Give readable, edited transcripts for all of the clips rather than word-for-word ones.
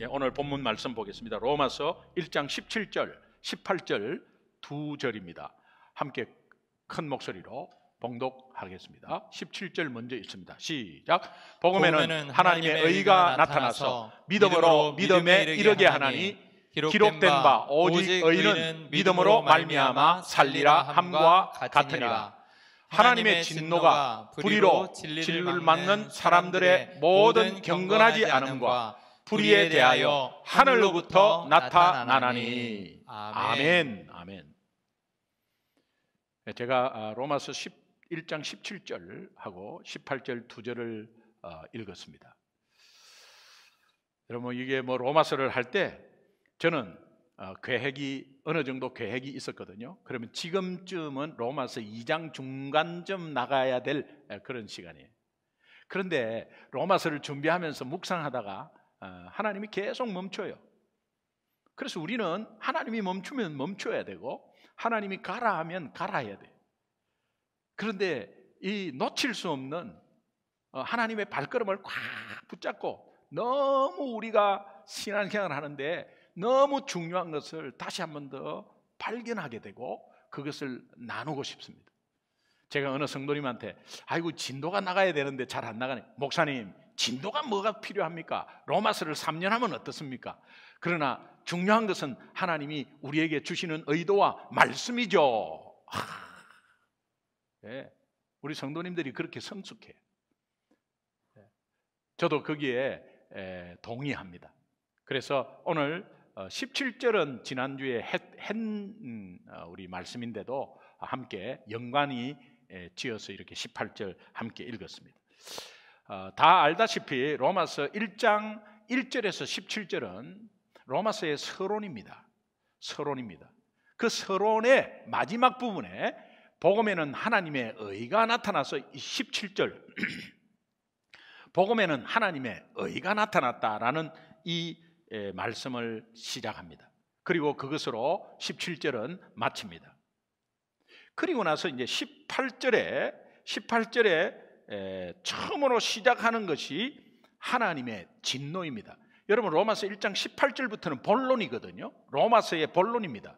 오늘 본문 말씀 보겠습니다. 로마서 1장 17절, 18절 두 절입니다. 함께 큰 목소리로 봉독하겠습니다. 17절 먼저 읽습니다. 시작. 복음에는 하나님의 의가 나타나서 믿음으로 믿음에 이르게 하나니 기록된 바 오직 의는 믿음으로 말미암아 살리라 함과 같으니라. 하나님의 진노가 불의로 진리를 막는 사람들의 모든 경건하지 않음과 불의에 대하여 하늘로부터 나타나나니. 아멘. 아멘. 제가 로마서 1장 17절하고 18절 두 절을 읽었습니다. 여러분, 이게 로마서를 할 때 저는 어느 정도 계획이 있었거든요. 그러면 지금쯤은 로마서 2장 중간쯤 나가야 될 그런 시간이에요. 그런데 로마서를 준비하면서 묵상하다가 하나님이 계속 멈춰요. 그래서 우리는 하나님이 멈추면 멈춰야 되고 하나님이 가라 하면 가라 해야 돼요. 그런데 이 놓칠 수 없는 하나님의 발걸음을 꽉 붙잡고 너무 우리가 신앙생활을 하는데 너무 중요한 것을 다시 한 번 더 발견하게 되고 그것을 나누고 싶습니다. 제가 어느 성도님한테 아이고 진도가 나가야 되는데 잘 안 나가네. 목사님, 진도가 뭐가 필요합니까? 로마서를 3년 하면 어떻습니까? 그러나 중요한 것은 하나님이 우리에게 주시는 의도와 말씀이죠. 네, 우리 성도님들이 그렇게 성숙해요. 저도 거기에 동의합니다. 그래서 오늘 17절은 지난주에 우리 말씀인데도 함께 연관이 지어서 이렇게 18절 함께 읽었습니다. 다 알다시피 로마서 1장 1절에서 17절은 로마서의 서론입니다. 그 서론의 마지막 부분에 복음에는 하나님의 의가 나타나서 17절 복음에는 하나님의 의가 나타났다라는 이 말씀을 시작합니다. 그리고 그것으로 17절은 마칩니다. 그리고 나서 이제 18절에 처음으로 시작하는 것이 하나님의 진노입니다. 여러분, 로마서 1장 18절부터는 본론이거든요. 로마서의 본론입니다.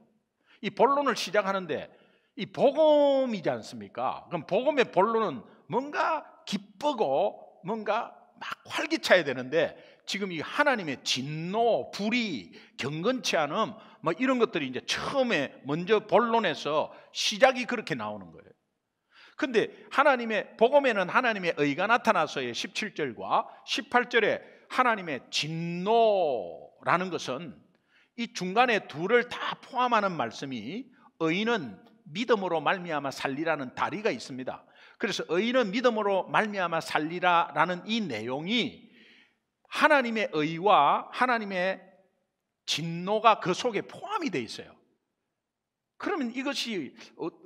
이 본론을 시작하는데 이 복음이지 않습니까? 그럼 복음의 본론은 뭔가 기쁘고 뭔가 막 활기차야 되는데 지금 이 하나님의 진노, 불의, 경건치 않음 이런 것들이 이제 처음에 먼저 본론에서 시작이 그렇게 나오는 거예요. 근데 복음에는 하나님의 의가 나타나서의 17절과 18절에 하나님의 진노라는 것은 이 중간에 둘을 다 포함하는 말씀이 의인은 믿음으로 말미암아 살리라는 다리가 있습니다. 그래서 의인은 믿음으로 말미암아 살리라라는 이 내용이 하나님의 의와 하나님의 진노가 그 속에 포함이 되어 있어요. 그러면 이것이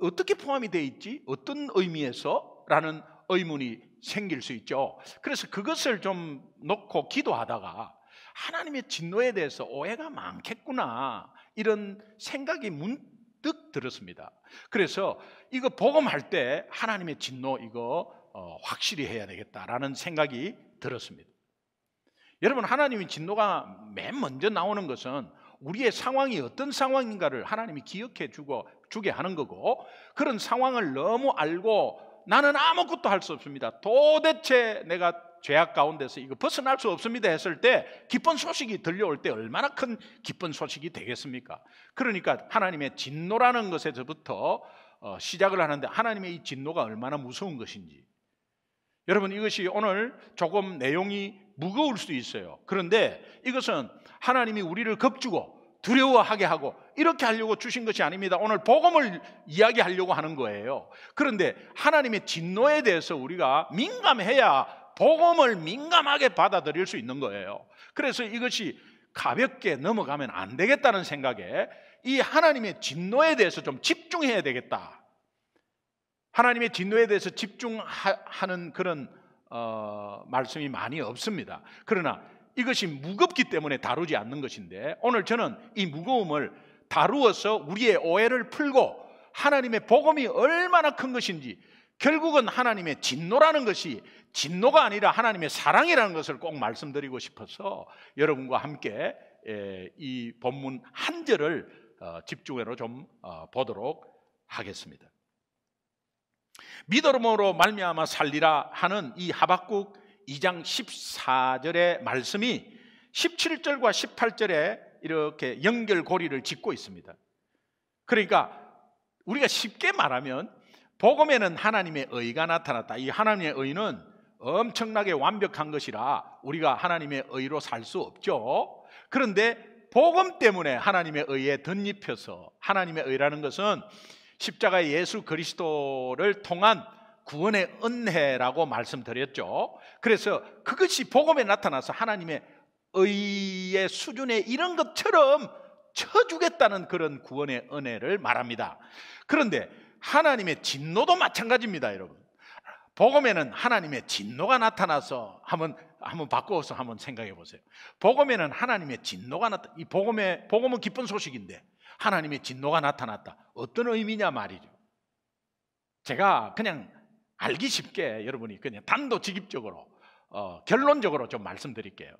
어떻게 포함이 되어 있지? 어떤 의미에서? 라는 의문이 생길 수 있죠. 그래서 그것을 좀 놓고 기도하다가 하나님의 진노에 대해서 오해가 많겠구나 이런 생각이 문득 들었습니다. 그래서 이거 복음할 때 하나님의 진노 이거 확실히 해야 되겠다라는 생각이 들었습니다. 여러분, 하나님의 진노가 맨 먼저 나오는 것은 우리의 상황이 어떤 상황인가를 하나님이 기억해 주게 하는 거고, 그런 상황을 너무 알고 나는 아무것도 할 수 없습니다, 도대체 내가 죄악 가운데서 이거 벗어날 수 없습니다 했을 때 기쁜 소식이 들려올 때 얼마나 큰 기쁜 소식이 되겠습니까? 그러니까 하나님의 진노라는 것에서부터 시작을 하는데 하나님의 이 진노가 얼마나 무서운 것인지, 여러분, 이것이 오늘 조금 내용이 무거울 수도 있어요. 그런데 이것은 하나님이 우리를 겁주고 두려워하게 하고 이렇게 하려고 주신 것이 아닙니다. 오늘 복음을 이야기하려고 하는 거예요. 그런데 하나님의 진노에 대해서 우리가 민감해야 복음을 민감하게 받아들일 수 있는 거예요. 그래서 이것이 가볍게 넘어가면 안 되겠다는 생각에 이 하나님의 진노에 대해서 좀 집중해야 되겠다. 하나님의 진노에 대해서 집중하는 그런 말씀이 많이 없습니다. 그러나 이것이 무겁기 때문에 다루지 않는 것인데 오늘 저는 이 무거움을 다루어서 우리의 오해를 풀고 하나님의 복음이 얼마나 큰 것인지 결국은 하나님의 진노라는 것이 진노가 아니라 하나님의 사랑이라는 것을 꼭 말씀드리고 싶어서 여러분과 함께 이 본문 한 절을 집중해서 좀 보도록 하겠습니다. 믿음으로 말미암아 살리라 하는 이 하박국 2장 14절의 말씀이 17절과 18절에 이렇게 연결고리를 짓고 있습니다. 그러니까 우리가 쉽게 말하면 복음에는 하나님의 의가 나타났다. 이 하나님의 의는 엄청나게 완벽한 것이라 우리가 하나님의 의로 살 수 없죠. 그런데 복음 때문에 하나님의 의에 덧입혀서, 하나님의 의라는 것은 십자가의 예수 그리스도를 통한 구원의 은혜라고 말씀드렸죠. 그래서 그것이 복음에 나타나서 하나님의 의의 수준에 이런 것처럼 쳐주겠다는 그런 구원의 은혜를 말합니다. 그런데 하나님의 진노도 마찬가지입니다, 여러분. 복음에는 하나님의 진노가 나타나서 한번 바꿔서 한번 생각해 보세요. 복음에는 하나님의 진노가 이 복음은 기쁜 소식인데 하나님의 진노가 나타났다. 어떤 의미냐 말이죠. 제가 그냥 알기 쉽게 여러분이 그냥 단도직입적으로 결론적으로 좀 말씀드릴게요.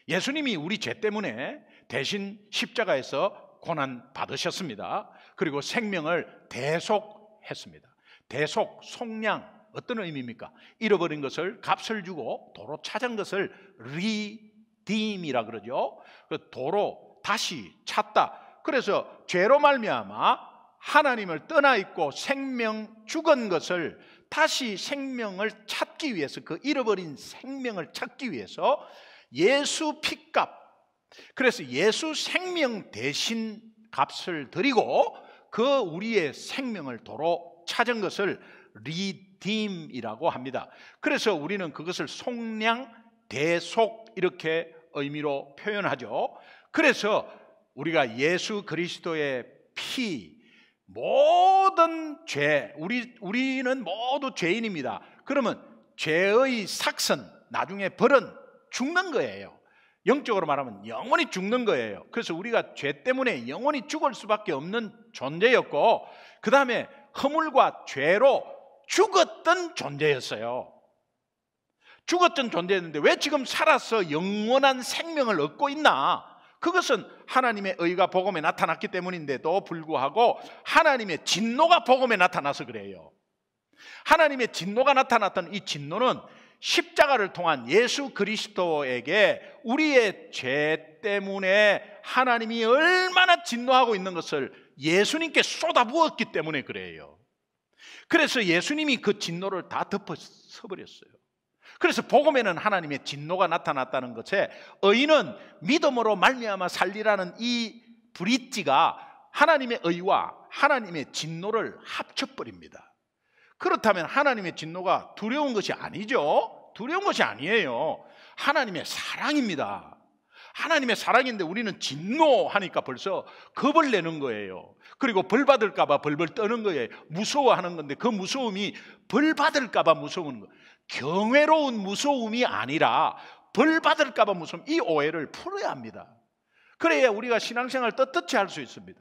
예수님이 우리 죄 때문에 대신 십자가에서 고난 받으셨습니다. 그리고 생명을 대속했습니다. 대속, 속량, 어떤 의미입니까? 잃어버린 것을 값을 주고 도로 찾은 것을 리딤이라 그러죠. 도로 다시 찾다. 그래서 죄로 말미암아 하나님을 떠나 있고 생명 죽은 것을 다시 생명을 찾기 위해서, 그 잃어버린 생명을 찾기 위해서 예수 피값, 그래서 예수 생명 대신 값을 드리고 그 우리의 생명을 도로 찾은 것을 리딤이라고 합니다. 그래서 우리는 그것을 속량, 대속 이렇게 의미로 표현하죠. 그래서 우리가 예수 그리스도의 피, 모든 죄, 우리는 모두 죄인입니다. 그러면 죄의 삭선, 나중에 벌은 죽는 거예요. 영적으로 말하면 영원히 죽는 거예요. 그래서 우리가 죄 때문에 영원히 죽을 수밖에 없는 존재였고, 그 다음에 허물과 죄로 죽었던 존재였어요. 죽었던 존재였는데 왜 지금 살아서 영원한 생명을 얻고 있나? 그것은 하나님의 의가 복음에 나타났기 때문인데도 불구하고 하나님의 진노가 복음에 나타나서 그래요. 하나님의 진노가 나타났던 이 진노는 십자가를 통한 예수 그리스도에게 우리의 죄 때문에 하나님이 얼마나 진노하고 있는 것을 예수님께 쏟아부었기 때문에 그래요. 그래서 예수님이 그 진노를 다 덮어서버렸어요. 그래서 복음에는 하나님의 진노가 나타났다는 것에 의인은 믿음으로 말미암아 살리라는 이 브릿지가 하나님의 의와 하나님의 진노를 합쳐버립니다. 그렇다면 하나님의 진노가 두려운 것이 아니죠. 두려운 것이 아니에요. 하나님의 사랑입니다. 하나님의 사랑인데 우리는 진노하니까 벌써 겁을 내는 거예요. 그리고 벌 받을까 봐 벌벌 떠는 거예요. 무서워하는 건데 그 무서움이 벌 받을까 봐 무서운 거예요. 경외로운 무서움이 아니라 벌 받을까 봐 무서움, 이 오해를 풀어야 합니다. 그래야 우리가 신앙생활 떳떳이 할 수 있습니다.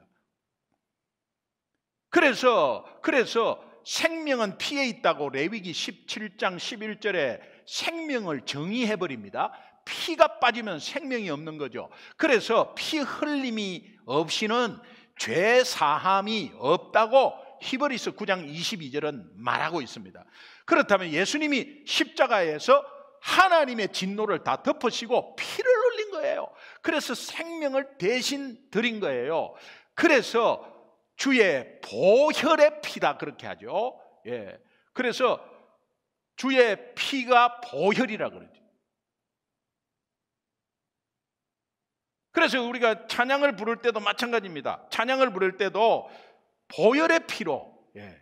그래서 생명은 피에 있다고 레위기 17장 11절에 생명을 정의해버립니다. 피가 빠지면 생명이 없는 거죠. 그래서 피 흘림이 없이는 죄 사함이 없다고 히브리서 9장 22절은 말하고 있습니다. 그렇다면 예수님이 십자가에서 하나님의 진노를 다 덮으시고 피를 흘린 거예요. 그래서 생명을 대신 드린 거예요. 그래서 주의 보혈의 피다 그렇게 하죠. 예. 그래서 주의 피가 보혈이라 그러죠. 그래서 우리가 찬양을 부를 때도 마찬가지입니다. 찬양을 부를 때도 보혈의 피로, 예,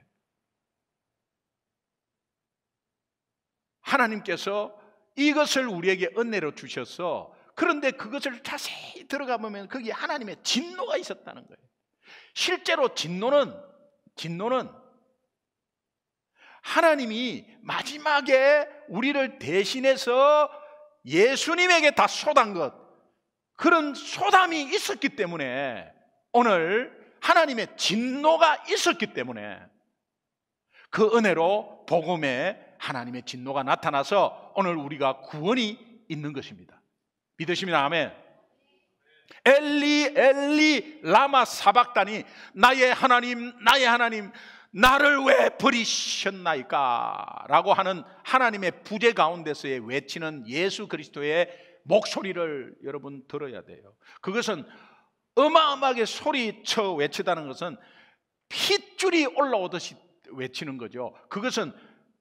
하나님께서 이것을 우리에게 은혜로 주셔서, 그런데 그것을 자세히 들어가 보면 거기에 하나님의 진노가 있었다는 거예요. 실제로 진노는 하나님이 마지막에 우리를 대신해서 예수님에게 다 쏟은 것, 그런 쏟함이 있었기 때문에, 오늘 하나님의 진노가 있었기 때문에, 그 은혜로 복음에 하나님의 진노가 나타나서 오늘 우리가 구원이 있는 것입니다. 믿으시면 아멘. 엘리 엘리 라마 사박다니, 나의 하나님 나의 하나님 나를 왜 버리셨나이까 라고 하는 하나님의 부재 가운데서의 외치는 예수 그리스도의 목소리를 여러분 들어야 돼요. 그것은 어마어마하게 소리쳐 외치다는 것은 핏줄이 올라오듯이 외치는 거죠. 그것은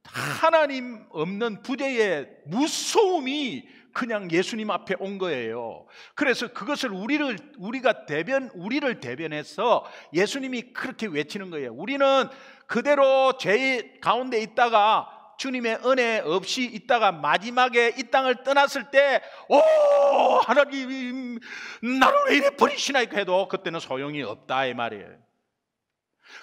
하나님 없는 부재의 무서움이 그냥 예수님 앞에 온 거예요. 그래서 그것을 우리를 대변해서 예수님이 그렇게 외치는 거예요. 우리는 그대로 죄 가운데 있다가 주님의 은혜 없이 있다가 마지막에 이 땅을 떠났을 때, 오 하나님 나를 왜 이래 버리시나이까 해도 그때는 소용이 없다 이 말이에요.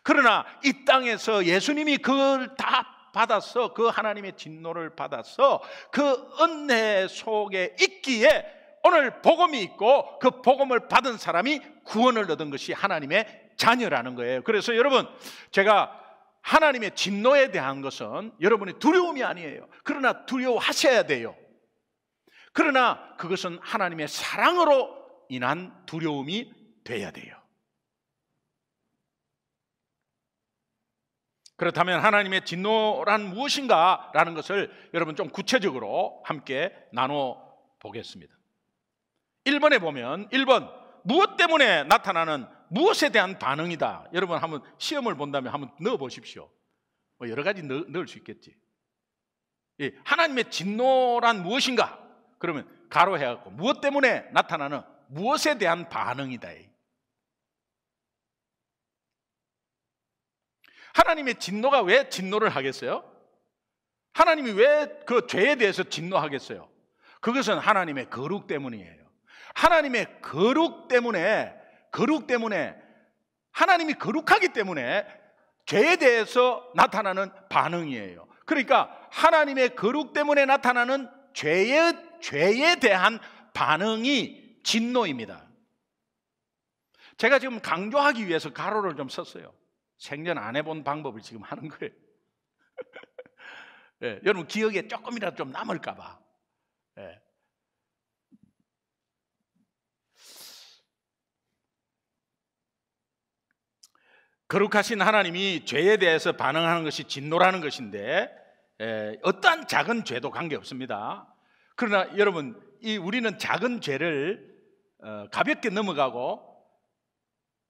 그러나 이 땅에서 예수님이 그걸 다 받아서, 그 하나님의 진노를 받아서 그 은혜 속에 있기에 오늘 복음이 있고 그 복음을 받은 사람이 구원을 얻은 것이 하나님의 자녀라는 거예요. 그래서 여러분, 제가 하나님의 진노에 대한 것은 여러분의 두려움이 아니에요. 그러나 두려워하셔야 돼요. 그러나 그것은 하나님의 사랑으로 인한 두려움이 돼야 돼요. 그렇다면 하나님의 진노란 무엇인가 라는 것을 여러분 좀 구체적으로 함께 나눠 보겠습니다. 1번에 보면 1번, 무엇 때문에 나타나는 무엇에 대한 반응이다. 여러분 한번 시험을 본다면 한번 넣어 보십시오. 뭐 여러 가지 넣을 수 있겠지. 하나님의 진노란 무엇인가? 그러면 가로 해갖고 무엇 때문에 나타나는 무엇에 대한 반응이다. 하나님의 진노가 왜 진노를 하겠어요? 하나님이 왜 그 죄에 대해서 진노하겠어요? 그것은 하나님의 거룩 때문이에요. 하나님의 거룩 때문에 하나님이 거룩하기 때문에 죄에 대해서 나타나는 반응이에요. 그러니까 하나님의 거룩 때문에 나타나는 죄에 대한 반응이 진노입니다. 제가 지금 강조하기 위해서 가로를 좀 썼어요. 생전 안 해본 방법을 지금 하는 거예요. 네, 여러분 기억에 조금이라도 좀 남을까 봐. 네. 거룩하신 하나님이 죄에 대해서 반응하는 것이 진노라는 것인데, 어떠한 작은 죄도 관계없습니다. 그러나 여러분, 우리는 작은 죄를 가볍게 넘어가고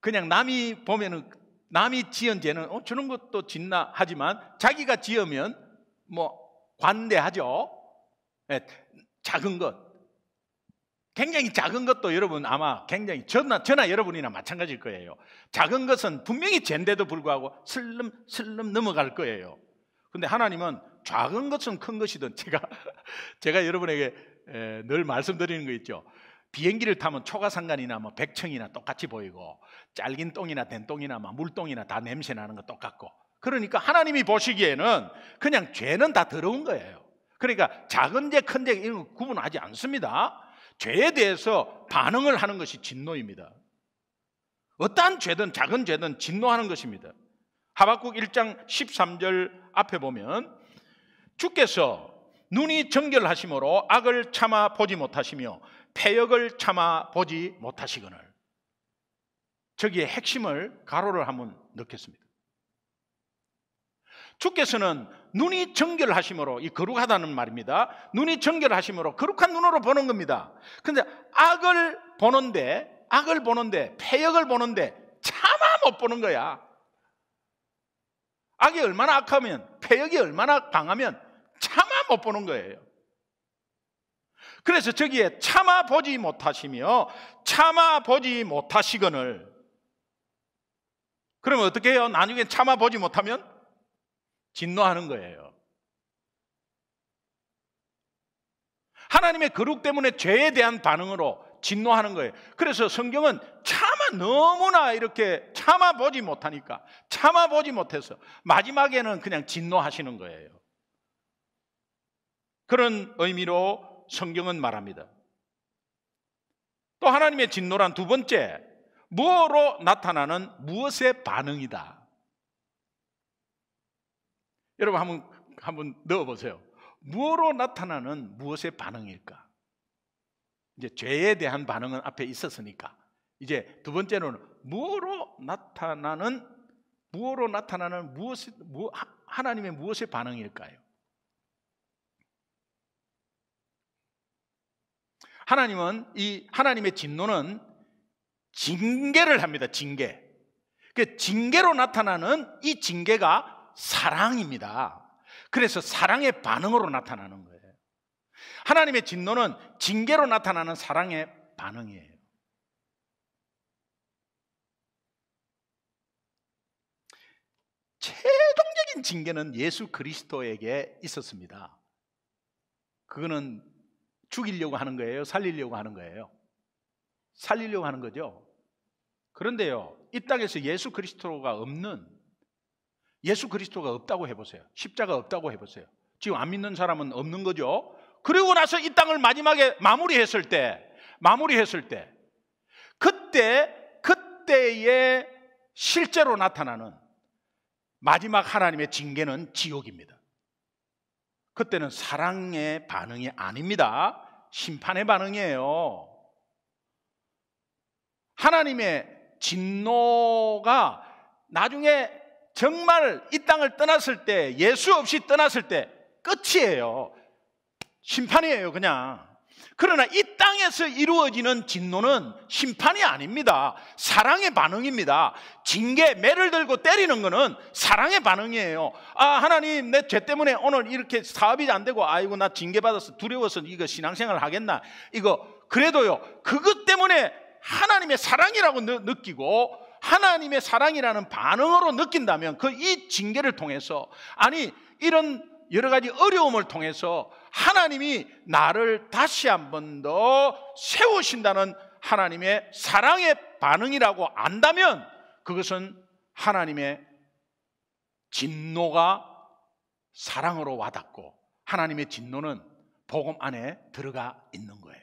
그냥 남이 보면은 남이 지은 죄는 저런 것도 짓나 하지만 자기가 지으면 뭐 관대하죠. 작은 것, 굉장히 작은 것도 여러분 아마 굉장히 저나 여러분이나 마찬가지일 거예요. 작은 것은 분명히 죄인데도 불구하고 슬름 넘어갈 거예요. 근데 하나님은 작은 것은 큰 것이든, 제가 여러분에게 늘 말씀드리는 거 있죠. 비행기를 타면 초가상간이나 뭐 백청이나 똑같이 보이고, 잘긴 똥이나 된 똥이나 뭐 물똥이나 다 냄새 나는 거 똑같고, 그러니까 하나님이 보시기에는 그냥 죄는 다 더러운 거예요. 그러니까 작은 죄, 큰 죄 이런 거 구분하지 않습니다. 죄에 대해서 반응을 하는 것이 진노입니다. 어떠한 죄든 작은 죄든 진노하는 것입니다. 하박국 1장 13절 앞에 보면, 주께서 눈이 정결하심으로 악을 참아 보지 못하시며 패역을 참아 보지 못하시거늘. 저기에 핵심을 가로를 한번 넣겠습니다. 주께서는 눈이 정결하심으로, 이 거룩하다는 말입니다. 눈이 정결하심으로 거룩한 눈으로 보는 겁니다. 그런데 악을 보는데 패역을 보는데 차마 못 보는 거야. 악이 얼마나 악하면, 패역이 얼마나 강하면 차마 못 보는 거예요. 그래서 저기에 참아 보지 못하시며 참아 보지 못하시거늘. 그러면 어떻게 해요? 나중에 참아 보지 못하면 진노하는 거예요. 하나님의 거룩 때문에 죄에 대한 반응으로 진노하는 거예요. 그래서 성경은 너무나 이렇게 참아보지 못하니까, 참아보지 못해서 마지막에는 그냥 진노하시는 거예요. 그런 의미로 성경은 말합니다. 또 하나님의 진노란 두 번째, 무엇으로 나타나는 무엇의 반응이다. 여러분 한번 넣어보세요. 무엇으로 나타나는 무엇의 반응일까? 이제 죄에 대한 반응은 앞에 있었으니까 이제 두 번째로는 무엇으로 나타나는 하나님의 무엇의 반응일까요? 하나님의 진노는 징계를 합니다. 징계. 그 징계로 나타나는 이 징계가 사랑입니다. 그래서 사랑의 반응으로 나타나는 거예요. 하나님의 진노는 징계로 나타나는 사랑의 반응이에요. 최종적인 징계는 예수 그리스도에게 있었습니다. 그거는 죽이려고 하는 거예요? 살리려고 하는 거예요? 살리려고 하는 거죠. 그런데요, 이 땅에서 예수 그리스도가 없다고 해보세요. 십자가 없다고 해보세요. 지금 안 믿는 사람은 없는 거죠. 그리고 나서 이 땅을 마지막에 마무리했을 때 그때의 실제로 나타나는 마지막 하나님의 징계는 지옥입니다. 그때는 사랑의 반응이 아닙니다. 심판의 반응이에요. 하나님의 진노가 나중에 정말 이 땅을 떠났을 때, 예수 없이 떠났을 때 끝이에요. 심판이에요, 그냥. 그러나 이 땅에서 이루어지는 진노는 심판이 아닙니다. 사랑의 반응입니다. 징계, 매를 들고 때리는 거는 사랑의 반응이에요. 하나님, 내 죄 때문에 오늘 이렇게 사업이 안 되고, 아이고, 나 징계받아서 두려워서 이거 신앙생활 하겠나? 그래도요, 그것 때문에 하나님의 사랑이라고 느끼고, 하나님의 사랑이라는 반응으로 느낀다면 이 징계를 통해서, 이런 여러 가지 어려움을 통해서 하나님이 나를 다시 한 번 더 세우신다는 하나님의 사랑의 반응이라고 안다면 그것은 하나님의 진노가 사랑으로 와닿고 하나님의 진노는 복음 안에 들어가 있는 거예요.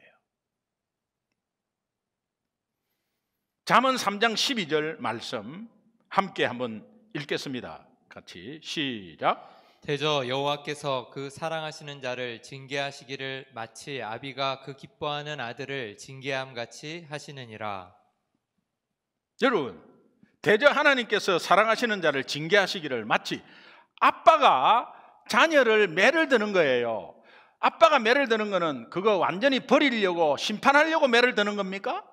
잠언 3장 12절 말씀 함께 한번 읽겠습니다. 같이 시작. 대저 여호와께서 그 사랑하시는 자를 징계하시기를 마치 아비가 그 기뻐하는 아들을 징계함 같이 하시느니라. 여러분, 대저 하나님께서 사랑하시는 자를 징계하시기를 마치 아빠가 자녀를 매를 드는 거예요. 아빠가 매를 드는 거는 그거 완전히 버리려고 심판하려고 매를 드는 겁니까?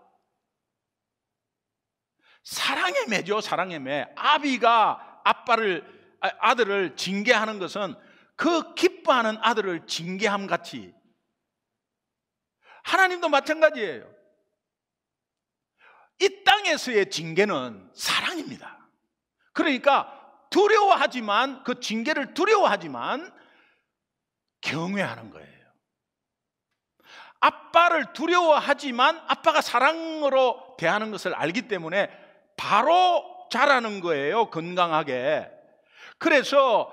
사랑의 매죠. 사랑의 매. 아비가 아들을 징계하는 것은 그 기뻐하는 아들을 징계함 같이. 하나님도 마찬가지예요. 이 땅에서의 징계는 사랑입니다. 그러니까 두려워하지만, 그 징계를 두려워하지만 경외하는 거예요. 아빠를 두려워하지만 아빠가 사랑으로 대하는 것을 알기 때문에 바로 자라는 거예요. 건강하게. 그래서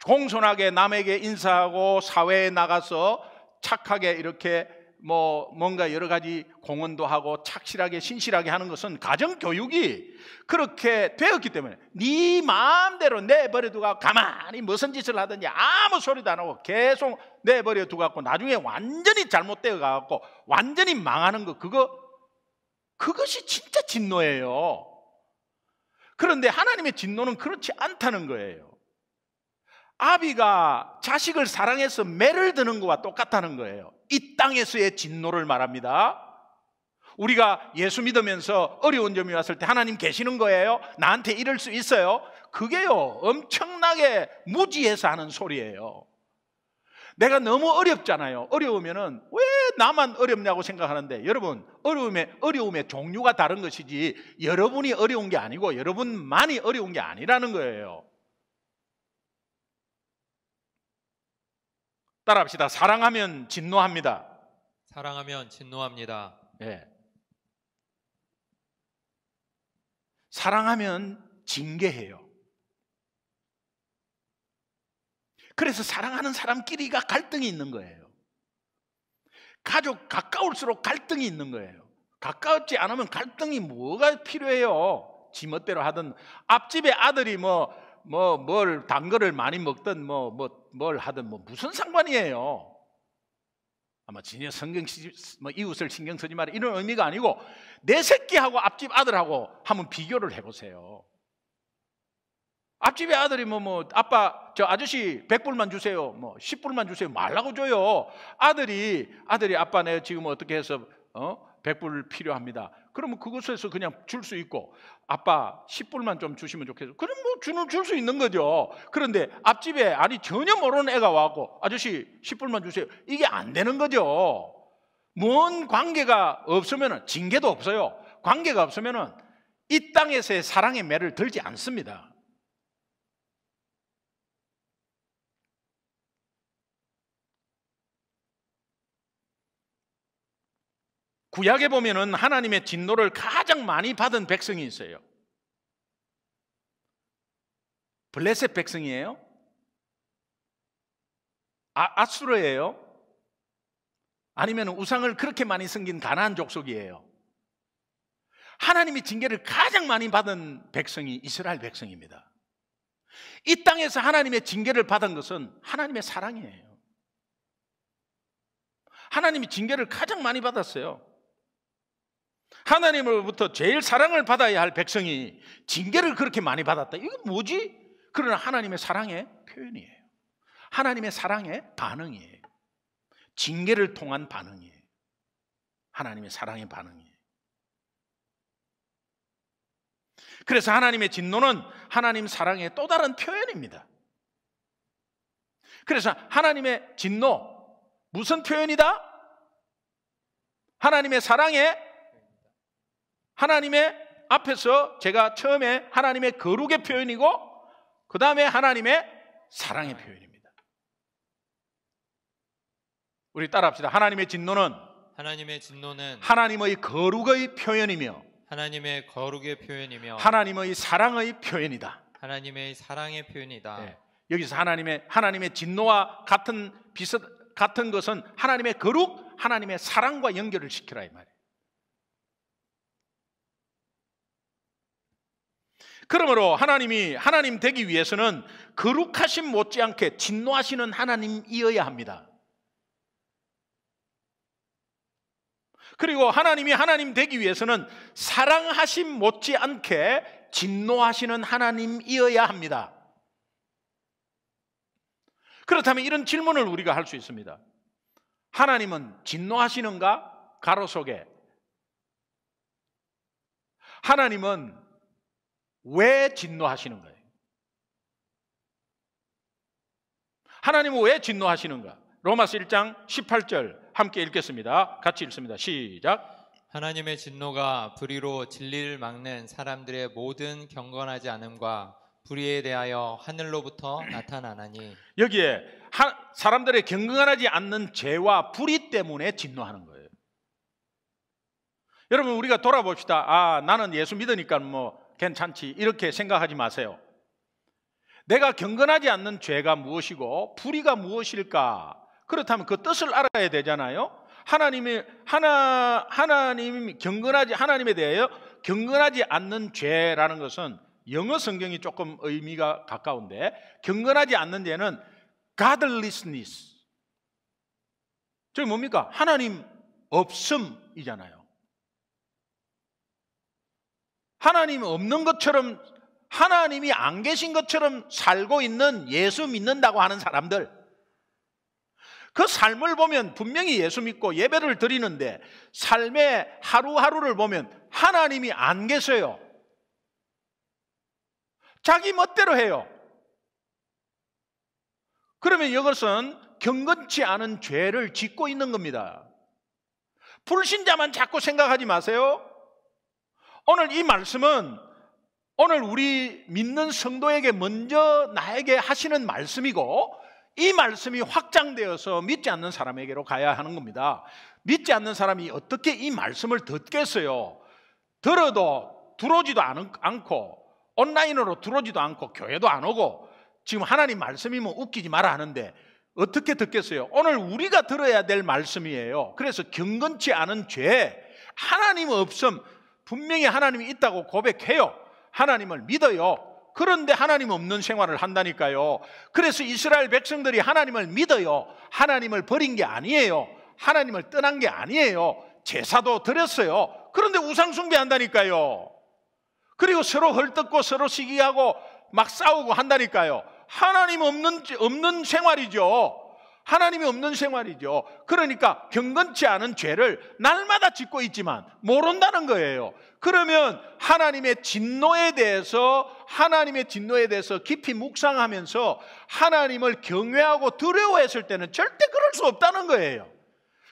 공손하게 남에게 인사하고 사회에 나가서 착하게 이렇게 뭔가 여러 가지 공헌도 하고 착실하게 신실하게 하는 것은 가정교육이 그렇게 되었기 때문에 네 마음대로 내버려 두고 가만히 무슨 짓을 하든지 아무 소리도 안 하고 계속 내버려 두고 나중에 완전히 잘못되어 가고 완전히 망하는 거, 그것이 진짜 진노예요. 그런데 하나님의 진노는 그렇지 않다는 거예요. 아비가 자식을 사랑해서 매를 드는 것과 똑같다는 거예요. 이 땅에서의 진노를 말합니다. 우리가 예수 믿으면서 어려운 점이 왔을 때 하나님 계시는 거예요? 나한테 이럴 수 있어요? 그게요, 엄청나게 무지해서 하는 소리예요. 내가 너무 어렵잖아요. 어려우면은 왜 나만 어렵냐고 생각하는데, 여러분, 어려움의 종류가 다른 것이지 여러분이 어려운 게 아니고 여러분만이 어려운 게 아니라는 거예요. 따라합시다. 사랑하면 진노합니다. 사랑하면 진노합니다. 네. 사랑하면 징계해요. 그래서 사랑하는 사람끼리가 갈등이 있는 거예요. 가족 가까울수록 갈등이 있는 거예요. 가까웠지 않으면 갈등이 뭐가 필요해요? 지멋대로 하든, 앞집에 아들이 뭘 단 거를 많이 먹든 뭘 하든 무슨 상관이에요. 아마 전혀 이웃을 신경 쓰지 마라 이런 의미가 아니고 내 새끼하고 앞집 아들하고 한번 비교를 해보세요. 앞집의 아들이 아빠 저 아저씨 100불만 주세요 10불만 주세요 말라고 줘요. 아들이 아빠 내가 지금 어떻게 해서 100불 필요합니다. 그러면 그곳에서 그냥 줄 수 있고 아빠 10불만 좀 주시면 좋겠어요. 그럼 줄 수 있는 거죠. 그런데 앞집에 전혀 모르는 애가 와갖고 아저씨 10불만 주세요. 이게 안 되는 거죠. 뭔 관계가 없으면 징계도 없어요. 관계가 없으면 이 땅에서의 사랑의 매를 들지 않습니다. 구약에 보면은 하나님의 진노를 가장 많이 받은 백성이 있어요. 블레셋 백성이에요? 아수르예요? 아니면 우상을 그렇게 많이 섬긴 가나안 족속이에요? 하나님이 징계를 가장 많이 받은 백성이 이스라엘 백성입니다. 이 땅에서 하나님의 징계를 받은 것은 하나님의 사랑이에요. 하나님이 징계를 가장 많이 받았어요. 하나님으로부터 제일 사랑을 받아야 할 백성이 징계를 그렇게 많이 받았다. 이건 뭐지? 그러나 하나님의 사랑의 표현이에요. 하나님의 사랑의 반응이에요. 징계를 통한 반응이에요. 하나님의 사랑의 반응이에요. 그래서 하나님의 진노는 하나님 사랑의 또 다른 표현입니다. 그래서 하나님의 진노 무슨 표현이다? 하나님의 앞에서 제가 처음에 하나님의 거룩의 표현이고 그 다음에 하나님의 사랑의 표현입니다. 우리 따라합시다. 하나님의 진노는 하나님의 거룩의 표현이며 하나님의 거룩의 표현이며 하나님의 사랑의 표현이다. 하나님의 사랑의 표현이다. 네. 여기서 하나님의 진노와 같은 것은 하나님의 거룩, 하나님의 사랑과 연결을 시키라 이 말이에요. 그러므로 하나님 되기 위해서는 거룩하심 못지않게 진노하시는 하나님이어야 합니다. 그리고 하나님이 하나님 되기 위해서는 사랑하심 못지않게 진노하시는 하나님이어야 합니다. 그렇다면 이런 질문을 우리가 할 수 있습니다. 하나님은 진노하시는가? 가로 속에 하나님은 왜 진노하시는 거예요? 하나님은 왜 진노하시는가? 로마서 1장 18절 함께 읽겠습니다. 같이 읽습니다. 시작. 하나님의 진노가 불의로 진리를 막는 사람들의 모든 경건하지 않음과 불의에 대하여 하늘로부터 나타나나니 여기에 사람들의 경건하지 않는 죄와 불의 때문에 진노하는 거예요. 여러분 우리가 돌아봅시다. 나는 예수 믿으니까 괜찮지 이렇게 생각하지 마세요. 내가 경건하지 않는 죄가 무엇이고 불의가 무엇일까? 그렇다면 그 뜻을 알아야 되잖아요. 하나님이 하나님에 대하여 경건하지 않는 죄라는 것은 영어 성경이 조금 의미가 가까운데 경건하지 않는 죄는 godlessness. 저게 뭡니까? 하나님 없음이잖아요. 하나님 없는 것처럼 하나님이 안 계신 것처럼 살고 있는 예수 믿는다고 하는 사람들, 그 삶을 보면 분명히 예수 믿고 예배를 드리는데 삶의 하루하루를 보면 하나님이 안 계세요. 자기 멋대로 해요. 그러면 이것은 경건치 않은 죄를 짓고 있는 겁니다. 불신자만 자꾸 생각하지 마세요. 오늘 이 말씀은 오늘 우리 믿는 성도에게 먼저 나에게 하시는 말씀이고 이 말씀이 확장되어서 믿지 않는 사람에게로 가야 하는 겁니다. 믿지 않는 사람이 어떻게 이 말씀을 듣겠어요? 들어도 들어오지도 않고 온라인으로 들어오지도 않고 교회도 안 오고 지금 하나님 말씀이면 웃기지 마라 하는데 어떻게 듣겠어요? 오늘 우리가 들어야 될 말씀이에요. 그래서 경건치 않은 죄, 하나님 없음, 분명히 하나님이 있다고 고백해요. 하나님을 믿어요. 그런데 하나님 없는 생활을 한다니까요. 그래서 이스라엘 백성들이 하나님을 믿어요. 하나님을 버린 게 아니에요. 하나님을 떠난 게 아니에요. 제사도 드렸어요. 그런데 우상 숭배한다니까요. 그리고 서로 헐뜯고 서로 시기하고 막 싸우고 한다니까요. 하나님 없는 생활이죠. 하나님이 없는 생활이죠. 그러니까 경건치 않은 죄를 날마다 짓고 있지만 모른다는 거예요. 그러면 하나님의 진노에 대해서 깊이 묵상하면서 하나님을 경외하고 두려워했을 때는 절대 그럴 수 없다는 거예요.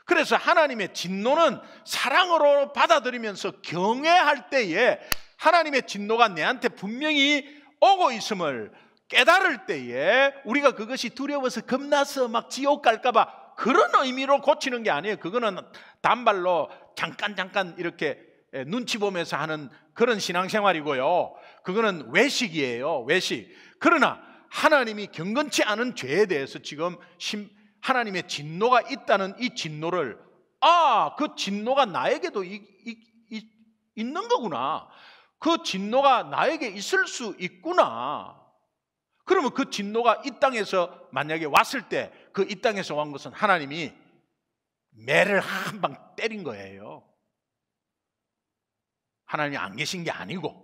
그래서 하나님의 진노는 사랑으로 받아들이면서 경외할 때에 하나님의 진노가 내한테 분명히 오고 있음을 깨달을 때에 우리가 그것이 두려워서 겁나서 막 지옥 갈까 봐 그런 의미로 고치는 게 아니에요. 그거는 단발로 잠깐 이렇게 눈치 보면서 하는 그런 신앙생활이고요. 그거는 외식이에요. 외식. 그러나 하나님이 경건치 않은 죄에 대해서 지금 하나님의 진노가 있다는 이 진노를 그 진노가 나에게도 있는 거구나. 그 진노가 나에게 있을 수 있구나. 그러면 그 진노가 이 땅에서 만약에 왔을 때 그 이 땅에서 온 것은 하나님이 매를 한 방 때린 거예요. 하나님이 안 계신 게 아니고.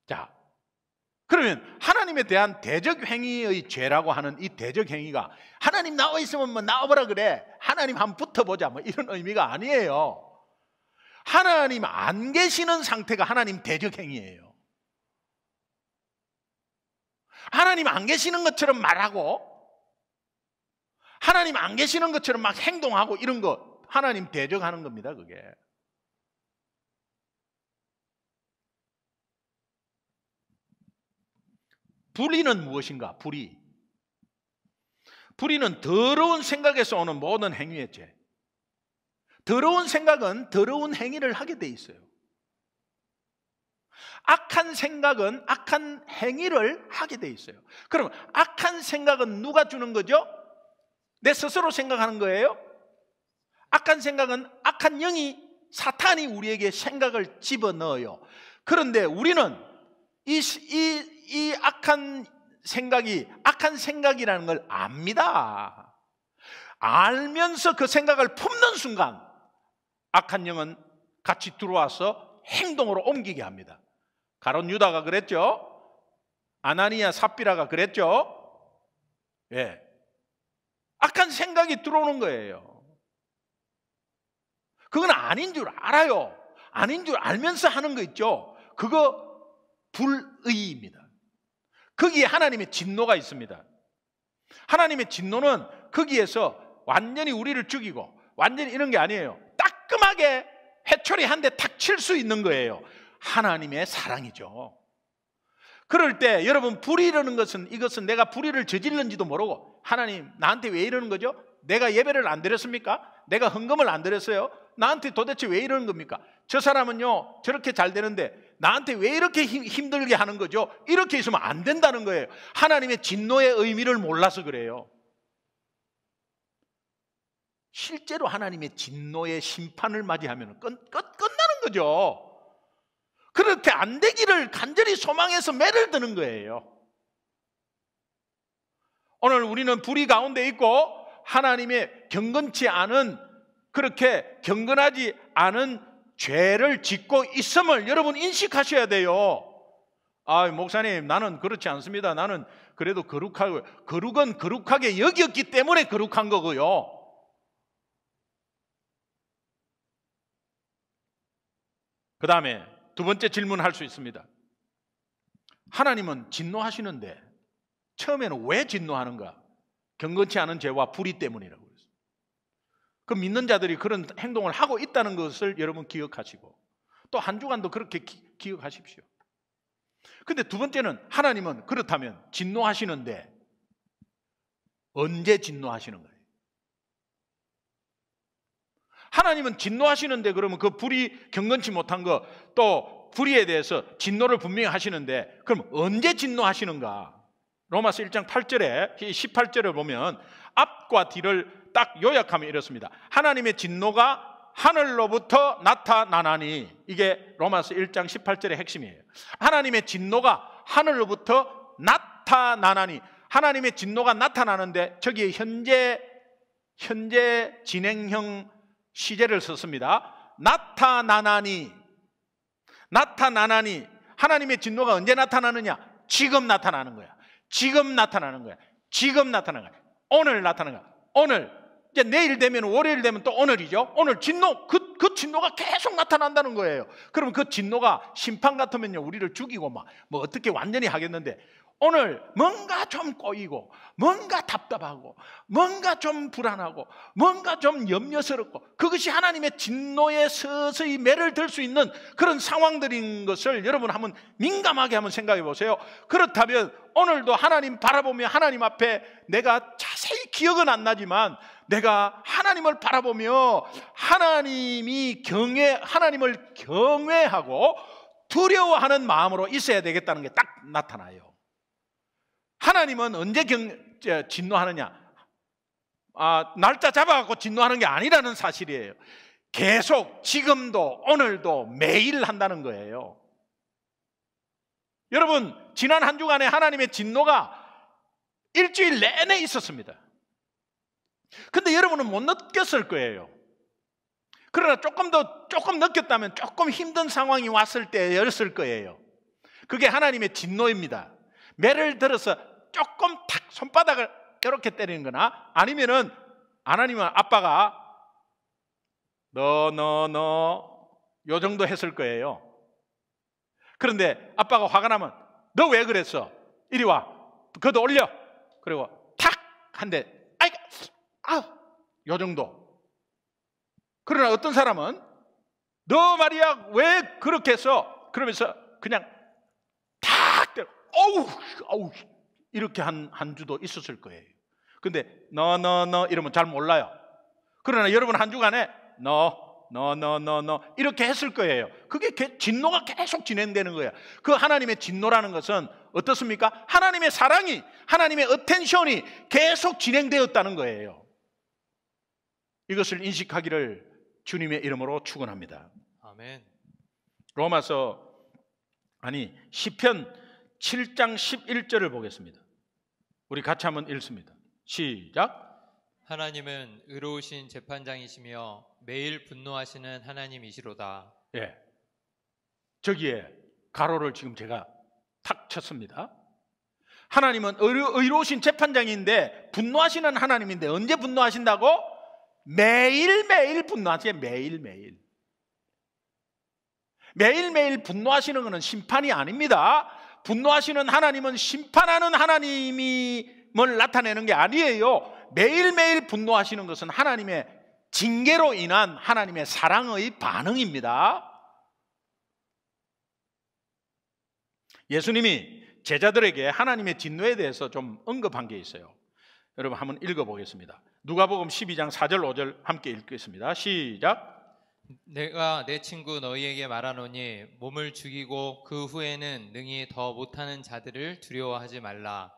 자, 그러면 하나님에 대한 대적 행위의 죄라고 하는 이 대적 행위가 하나님 나와 있으면 뭐 나와보라 그래. 하나님 한번 붙어보자. 뭐 이런 의미가 아니에요. 하나님 안 계시는 상태가 하나님 대적 행위예요. 하나님 안 계시는 것처럼 말하고 하나님 안 계시는 것처럼 막 행동하고 이런 거 하나님 대적하는 겁니다. 그게. 불의는 무엇인가? 불의는 더러운 생각에서 오는 모든 행위의 죄. 더러운 생각은 더러운 행위를 하게 돼 있어요. 악한 생각은 악한 행위를 하게 돼 있어요. 그럼 악한 생각은 누가 주는 거죠? 내 스스로 생각하는 거예요? 악한 생각은 악한 영이 사탄이 우리에게 생각을 집어넣어요. 그런데 우리는 이 악한 생각이라는 걸 압니다. 알면서 그 생각을 품는 순간 악한 영은 같이 들어와서 행동으로 옮기게 합니다. 가룟 유다가 그랬죠. 아나니아 삽비라가 그랬죠. 예. 악한 생각이 들어오는 거예요. 그건 아닌 줄 알아요. 아닌 줄 알면서 하는 거 있죠. 그거 불의입니다. 거기에 하나님의 진노가 있습니다. 하나님의 진노는 거기에서 완전히 우리를 죽이고 완전히 이런 게 아니에요. 따끔하게 회초리 한 대 탁 칠 수 있는 거예요. 하나님의 사랑이죠. 그럴 때 여러분 불의라는 것은 이것은 내가 불의를 저질른지도 모르고 하나님 나한테 왜 이러는 거죠? 내가 예배를 안 드렸습니까? 내가 헌금을 안 드렸어요? 나한테 도대체 왜 이러는 겁니까? 저 사람은요 저렇게 잘 되는데 나한테 왜 이렇게 힘들게 하는 거죠? 이렇게 있으면 안 된다는 거예요. 하나님의 진노의 의미를 몰라서 그래요. 실제로 하나님의 진노의 심판을 맞이하면 끝나는 거죠. 그렇게 안 되기를 간절히 소망해서 매를 드는 거예요. 오늘 우리는 불의 가운데 있고 하나님의 경건치 않은 그렇게 경건하지 않은 죄를 짓고 있음을 여러분 인식하셔야 돼요. 목사님 나는 그렇지 않습니다. 나는 그래도 거룩은 거룩하게 여겼기 때문에 거룩한 거고요. 그 다음에 두 번째 질문할 수 있습니다. 하나님은 진노하시는데 처음에는 왜 진노하는가? 경건치 않은 죄와 불의 때문이라고 했어요. 그 믿는 자들이 그런 행동을 하고 있다는 것을 여러분 기억하시고 또 한 주간도 그렇게 기억하십시오. 근데 두 번째는 하나님은 그렇다면 진노하시는데 언제 진노하시는 거예요? 하나님은 진노하시는데 그러면 그 불의 경건치 못한 거 또 불의에 대해서 진노를 분명히 하시는데 그럼 언제 진노하시는가? 로마서 1장 8절에 18절을 보면 앞과 뒤를 딱 요약하면 이렇습니다. 하나님의 진노가 하늘로부터 나타나나니 이게 로마서 1장 18절의 핵심이에요. 하나님의 진노가 하늘로부터 나타나나니. 하나님의 진노가 나타나는데 저기에 현재 진행형 시제를 썼습니다. 나타나나니. 하나님의 진노가 언제 나타나느냐? 지금 나타나는 거야. 지금 나타나는 거야. 오늘 나타나는 거야. 오늘. 이제 내일 되면, 월요일 되면 또 오늘이죠. 오늘 진노, 그 진노가 계속 나타난다는 거예요. 그러면 그 진노가 심판 같으면요, 우리를 죽이고 뭐 어떻게 완전히 하겠는데, 오늘 뭔가 좀 꼬이고, 뭔가 답답하고, 뭔가 좀 불안하고, 뭔가 좀 염려스럽고, 그것이 하나님의 진노에 서서히 매를 들 수 있는 그런 상황들인 것을 여러분 한번 민감하게 한번 생각해 보세요. 그렇다면 오늘도 하나님 바라보며 하나님 앞에 내가 자세히 기억은 안 나지만 내가 하나님을 바라보며 하나님을 경외하고 두려워하는 마음으로 있어야 되겠다는 게 딱 나타나요. 하나님은 언제 진노하느냐? 날짜 잡아갖고 진노하는 게 아니라는 사실이에요. 계속 지금도 오늘도 매일 한다는 거예요. 여러분, 지난 한 주간에 하나님의 진노가 일주일 내내 있었습니다. 근데 여러분은 못 느꼈을 거예요. 그러나 조금 느꼈다면 조금 힘든 상황이 왔을 때였을 거예요. 그게 하나님의 진노입니다. 매를 들어서 조금 탁 손바닥을 이렇게 때리는 거나, 아니면은 아빠가 너 요 정도 했을 거예요. 그런데 아빠가 화가 나면 너 왜 그랬어? 이리 와. 그것도 올려. 그리고 탁 한 대. 요 정도. 그러나 어떤 사람은 너 말이야 왜 그렇게 했어? 그러면서 그냥 탁 때려. 어우 이렇게 한 주도 있었을 거예요. 근데 너 이러면 잘 몰라요. 그러나 여러분 한 주간에 너 이렇게 했을 거예요. 그게 진노가 계속 진행되는 거예요. 그 하나님의 진노라는 것은 어떻습니까? 하나님의 사랑이, 하나님의 어텐션이 계속 진행되었다는 거예요. 이것을 인식하기를 주님의 이름으로 축원합니다. 아멘. 시편 7장 11절을 보겠습니다. 우리 같이 한번 읽습니다. 시작. 하나님은 의로우신 재판장이시며 매일 분노하시는 하나님이시로다. 예. 저기에 가로를 지금 제가 탁 쳤습니다. 하나님은 의로우신 재판장인데 분노하시는 하나님인데 언제 분노하신다고? 매일매일 분노하세요. 매일매일 분노하시는 것은 심판이 아닙니다. 분노하시는 하나님은 심판하는 하나님임을 나타내는 게 아니에요. 매일매일 분노하시는 것은 하나님의 징계로 인한 하나님의 사랑의 반응입니다. 예수님이 제자들에게 하나님의 진노에 대해서 좀 언급한 게 있어요. 여러분 한번 읽어보겠습니다. 누가복음 12장 4절 5절 함께 읽겠습니다. 시작. 내가 내 친구 너희에게 말하노니 몸을 죽이고 그 후에는 능히 더 못하는 자들을 두려워하지 말라.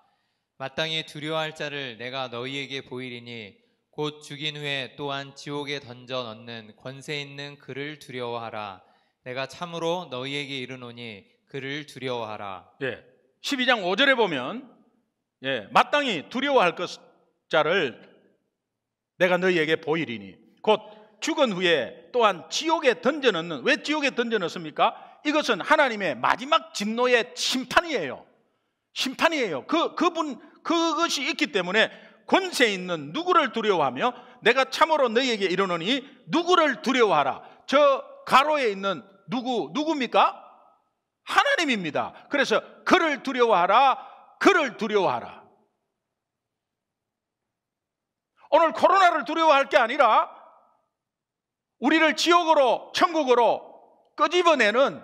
마땅히 두려워할 자를 내가 너희에게 보이리니 곧 죽인 후에 또한 지옥에 던져 넣는 권세 있는 그를 두려워하라. 내가 참으로 너희에게 이르노니 그를 두려워하라. 12장 5절에 보면 마땅히 두려워할 자를 내가 너희에게 보이리니 곧 죽은 후에 또한 지옥에 던져 넣는. 왜 지옥에 던져 넣습니까? 이것은 하나님의 마지막 진노의 심판이에요. 그것이 있기 때문에 권세 있는 누구를 두려워하며 내가 참으로 너희에게 이르노니 누구를 두려워하라. 저 가로에 있는 누구입니까? 하나님입니다. 그래서 그를 두려워하라. 오늘 코로나를 두려워할 게 아니라 우리를 지옥으로 천국으로 끄집어내는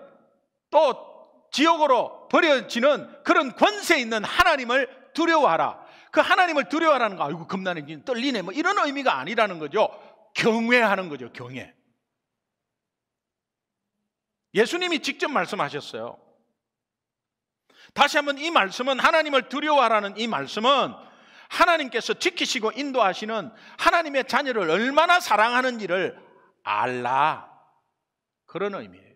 또 지옥으로 버려지는 그런 권세 있는 하나님을 두려워하라. 그 하나님을 두려워하라는 거 아이고 겁나네 떨리네 뭐 이런 의미가 아니라는 거죠. 경외하는 거죠. 경외. 예수님이 직접 말씀하셨어요. 다시 한번 이 말씀은 하나님을 두려워하라는 이 말씀은 하나님께서 지키시고 인도하시는 하나님의 자녀를 얼마나 사랑하는지를 알라. 그런 의미예요.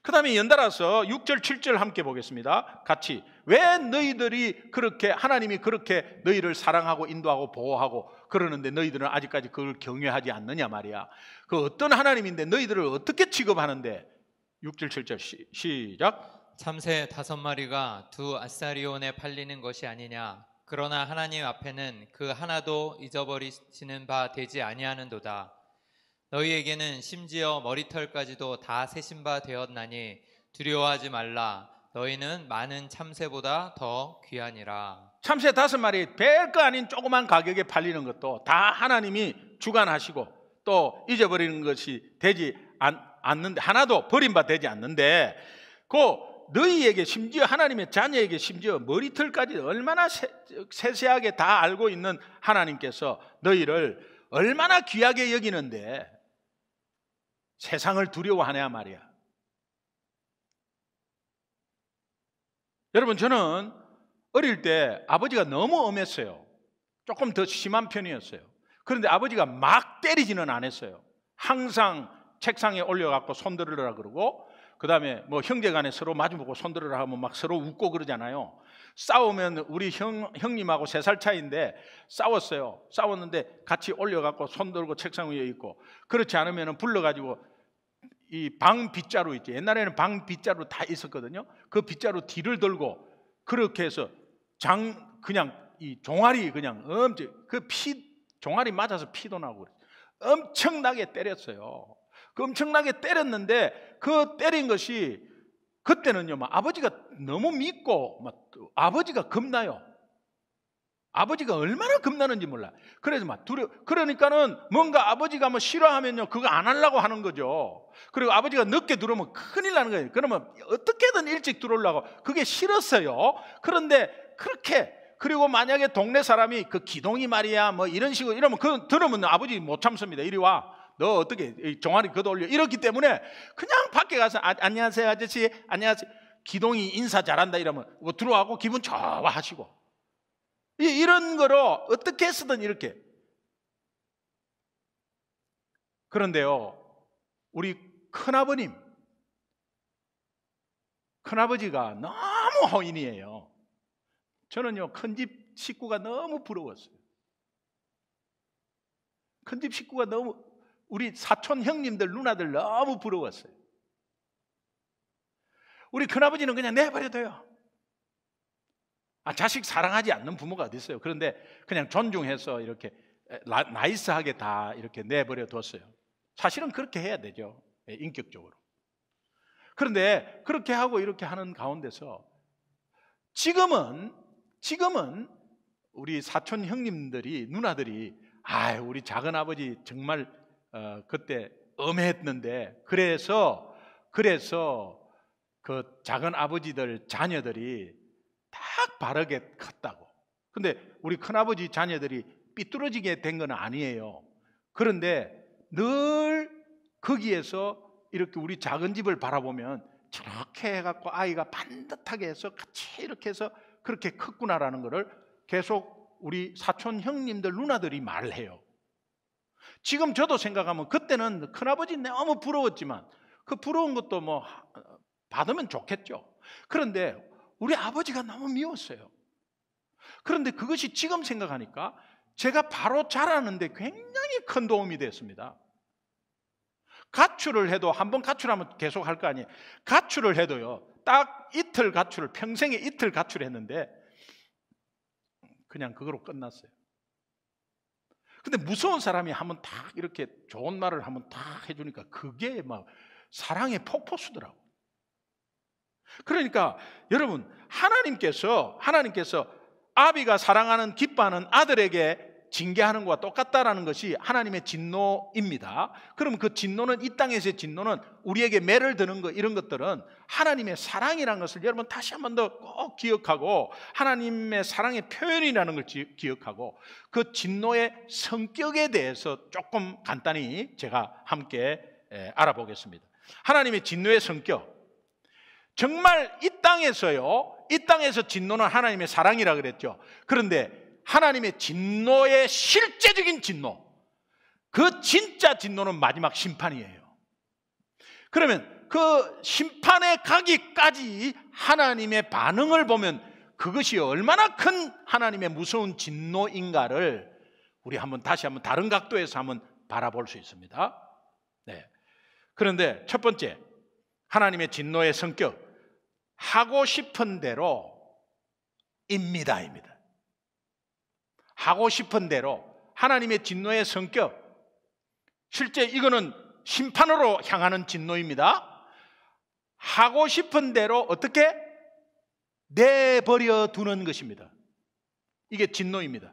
그 다음에 연달아서 6절, 7절 함께 보겠습니다. 같이. 왜 너희들이 그렇게, 하나님이 그렇게 너희를 사랑하고 인도하고 보호하고 그러는데 너희들은 아직까지 그걸 경외하지 않느냐 말이야. 그 어떤 하나님인데 너희들을 어떻게 취급하는데? 6절, 7절 시작. 참새 5마리가 2 아사리온에 팔리는 것이 아니냐. 그러나 하나님 앞에는 그 하나도 잊어버리시는 바 되지 아니하는도다. 너희에게는 심지어 머리털까지도 다 세신 바 되었나니 두려워하지 말라. 너희는 많은 참새보다 더 귀하니라. 참새 5마리 별거 아닌 조그만 가격에 팔리는 것도 다 하나님이 주관하시고 또 잊어버리는 것이 되지 않는데, 하나도 버린 바 되지 않는데, 그 너희에게, 심지어 하나님의 자녀에게 심지어 머리털까지 얼마나 세세하게 다 알고 있는 하나님께서 너희를 얼마나 귀하게 여기는데 세상을 두려워하냐 말이야. 여러분, 저는 어릴 때 아버지가 너무 엄했어요. 조금 더 심한 편이었어요. 그런데 아버지가 막 때리지는 않았어요. 항상 책상에 올려갖고 손들으라 그러고, 그 다음에 뭐 형제간에 서로 마주보고 손들으라 하면 막 서로 웃고 그러잖아요. 싸우면 우리 형님하고 3살 차이인데 싸웠어요. 싸웠는데 같이 올려갖고 손들고 책상 위에 있고, 그렇지 않으면 불러가지고 이 방 빗자루 있지. 옛날에는 방 빗자루 다 있었거든요. 그 빗자루 뒤를 들고 그렇게 해서 그냥 이 종아리 그냥 종아리 맞아서 피도 나고 엄청나게 때렸어요. 그 엄청나게 때렸는데 그 때린 것이 그때는요, 막 아버지가 너무 믿고 막 아버지가 겁나요. 아버지가 얼마나 겁나는지 몰라. 그래서 막 그러니까는 뭔가 아버지가 뭐 싫어하면요, 그거 안 하려고 하는 거죠. 그리고 아버지가 늦게 들어오면 큰일 나는 거예요. 그러면 어떻게든 일찍 들어오려고, 그게 싫었어요. 그런데 그렇게, 그리고 만약에 동네 사람이 그 기동이 말이야 뭐 이런 식으로 이러면 그 들으면 아버지 못 참습니다. 이리 와. 너 어떻게 종아리 걷어 올려. 이렇기 때문에 그냥 밖에 가서 안녕하세요 아저씨, 안녕하세요. 기동이 인사 잘한다 이러면 뭐 들어와고 기분 좋아하시고, 이런 거로 어떻게 쓰든 이렇게. 그런데요, 우리 큰아버지가 너무 호인이에요. 저는요, 큰집 식구가 너무 부러웠어요. 큰집 식구가 너무, 우리 사촌 형님들 누나들 너무 부러웠어요. 우리 큰아버지는 그냥 내버려둬요. 자식 사랑하지 않는 부모가 어디 있어요. 그런데 그냥 존중해서 이렇게 나이스하게 다 이렇게 내버려뒀어요. 사실은 그렇게 해야 되죠, 인격적으로. 그런데 그렇게 하고 이렇게 하는 가운데서 지금은 우리 사촌 형님들이, 누나들이 우리 작은 아버지 정말 그때 엄했는데 그래서 그 작은 아버지들 자녀들이 딱 바르게 컸다고. 근데 우리 큰아버지 자녀들이 삐뚤어지게 된 건 아니에요. 그런데 늘 거기에서 이렇게 우리 작은 집을 바라보면 저렇게 해갖고 아이가 반듯하게 해서 같이 이렇게 해서 그렇게 컸구나라는 거를 계속 우리 사촌 형님들 누나들이 말을 해요. 지금 저도 생각하면 그때는 큰아버지 너무 부러웠지만 그 부러운 것도 뭐 받으면 좋겠죠. 그런데 우리 아버지가 너무 미웠어요. 그런데 그것이 지금 생각하니까 제가 바로 자라는데 굉장히 큰 도움이 됐습니다. 가출을 해도, 한번 가출하면 계속 할 거 아니에요. 가출을 해도요, 딱 이틀 가출을, 평생에 이틀 가출했는데 그냥 그거로 끝났어요. 근데 무서운 사람이 한번 딱 이렇게 좋은 말을 한번 딱 해주니까 그게 막 사랑의 폭포수더라고. 그러니까 여러분, 하나님께서 아비가 사랑하는, 기뻐하는 아들에게 징계하는 것과 똑같다라는 것이 하나님의 진노입니다. 그러면 그 진노는, 이 땅에서의 진노는 우리에게 매를 드는 것, 이런 것들은 하나님의 사랑이라는 것을 여러분 다시 한 번 더 꼭 기억하고, 하나님의 사랑의 표현이라는 걸 기억하고, 그 진노의 성격에 대해서 조금 간단히 제가 함께 알아보겠습니다. 하나님의 진노의 성격, 정말 이 땅에서 진노는 하나님의 사랑이라 그랬죠. 그런데 하나님의 진노의 실제적인 진노, 그 진짜 진노는 마지막 심판이에요. 그러면 그 심판에 가기까지 하나님의 반응을 보면 그것이 얼마나 큰 하나님의 무서운 진노인가를 우리 다시 한번 다른 각도에서 한번 바라볼 수 있습니다. 네. 그런데 첫 번째, 하나님의 진노의 성격, 하고 싶은 대로 입니다. 하고 싶은 대로. 하나님의 진노의 성격, 실제 이거는 심판으로 향하는 진노입니다. 하고 싶은 대로 어떻게? 내버려 두는 것입니다. 이게 진노입니다.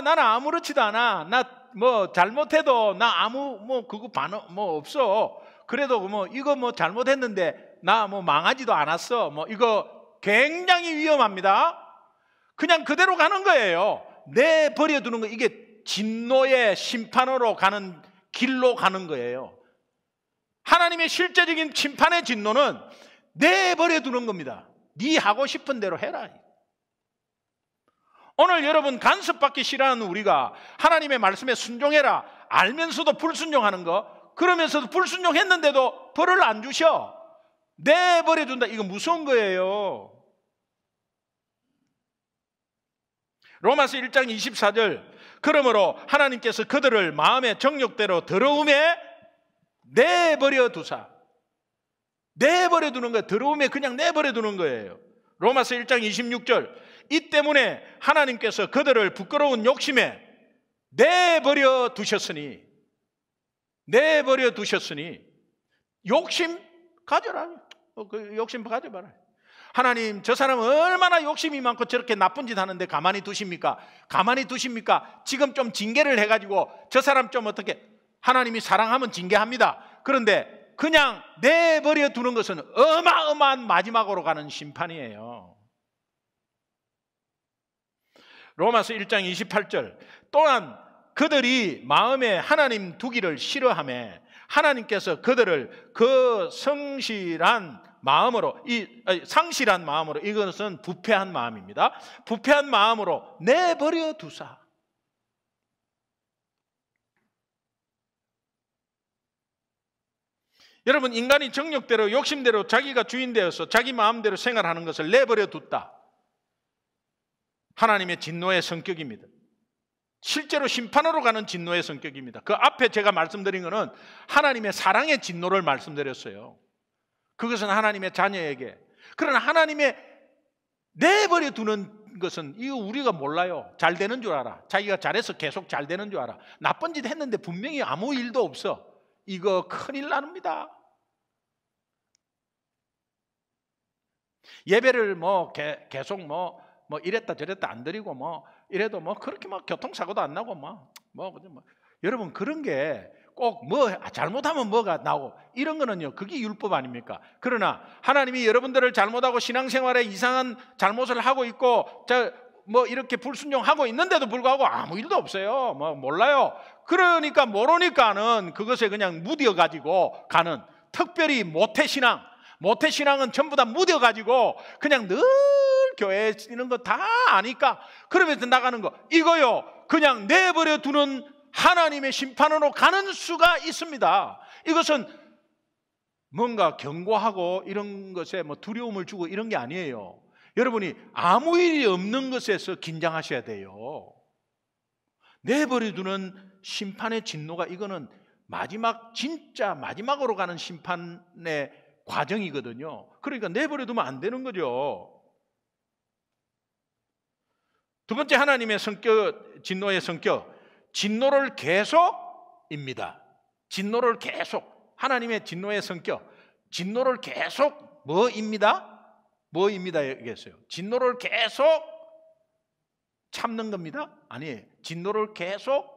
나는 아무렇지도 않아. 나 뭐 잘못해도 나 아무 그거 반응 없어. 그래도 이거 잘못했는데 나 망하지도 않았어. 이거 굉장히 위험합니다. 그냥 그대로 가는 거예요. 내버려 두는 거. 이게 진노의 심판으로 가는 길로 가는 거예요. 하나님의 실제적인 심판의 진노는 내버려 두는 겁니다. 네 하고 싶은 대로 해라. 오늘 여러분 간섭받기 싫어하는 우리가 하나님의 말씀에 순종해라 알면서도 불순종하는 거, 그러면서도 불순종했는데도 벌을 안 주셔. 내버려 둔다. 이거 무서운 거예요. 로마서 1장 24절, 그러므로 하나님께서 그들을 마음의 정욕대로 더러움에 내버려 두사. 내버려 두는 거예요. 더러움에 그냥 내버려 두는 거예요. 로마서 1장 26절, 이 때문에 하나님께서 그들을 부끄러운 욕심에 내버려 두셨으니 욕심 가져라. 그 욕심 가져봐라. 하나님, 저 사람은 얼마나 욕심이 많고 저렇게 나쁜 짓 하는데 가만히 두십니까? 지금 좀 징계를 해가지고 저 사람 좀 어떻게, 하나님이 사랑하면 징계합니다. 그런데 그냥 내버려 두는 것은 어마어마한 마지막으로 가는 심판이에요. 로마서 1장 28절, 또한 그들이 마음에 하나님 두기를 싫어하며 하나님께서 그들을 그 상실한 마음으로, 이것은 부패한 마음입니다. 부패한 마음으로 내버려 두사. 여러분, 인간이 정욕대로 욕심대로 자기가 주인 되어서 자기 마음대로 생활하는 것을 내버려 뒀다. 하나님의 진노의 성격입니다. 실제로 심판으로 가는 진노의 성격입니다. 그 앞에 제가 말씀드린 것은 하나님의 사랑의 진노를 말씀드렸어요. 그것은 하나님의 자녀에게. 그러나 하나님의 내버려 두는 것은 이거 우리가 몰라요. 잘 되는 줄 알아. 자기가 잘해서 계속 잘 되는 줄 알아. 나쁜 짓 했는데 분명히 아무 일도 없어. 이거 큰일 납니다. 예배를 계속 이랬다 저랬다 안 드리고 이래도 그렇게 교통사고도 안 나고 여러분, 그런 게 꼭 잘못하면 뭐가 나오고 이런 거는요, 그게 율법 아닙니까? 그러나 하나님이 여러분들을 잘못하고 신앙생활에 이상한 잘못을 하고 있고 이렇게 불순종하고 있는데도 불구하고 아무 일도 없어요. 몰라요. 그러니까 모르니까는 그것에 그냥 묻어가지고 가는, 특별히 모태신앙은 전부 다 묻어가지고 그냥 늘 교회에 있는 거 다 아니까 그러면서 나가는 거, 이거요 그냥 내버려 두는 하나님의 심판으로 가는 수가 있습니다. 이것은 뭔가 경고하고 이런 것에 두려움을 주고 이런 게 아니에요. 여러분이 아무 일이 없는 것에서 긴장하셔야 돼요. 내버려 두는 심판의 진노가, 이거는 진짜 마지막으로 가는 심판의 과정이거든요. 그러니까 내버려 두면 안 되는 거죠. 두 번째, 하나님의 성격, 진노의 성격, 진노를 계속입니다. 진노를 계속. 하나님의 진노의 성격, 진노를 계속 뭐입니다 얘기했어요. 진노를 계속 참는 겁니다? 아니에요. 진노를 계속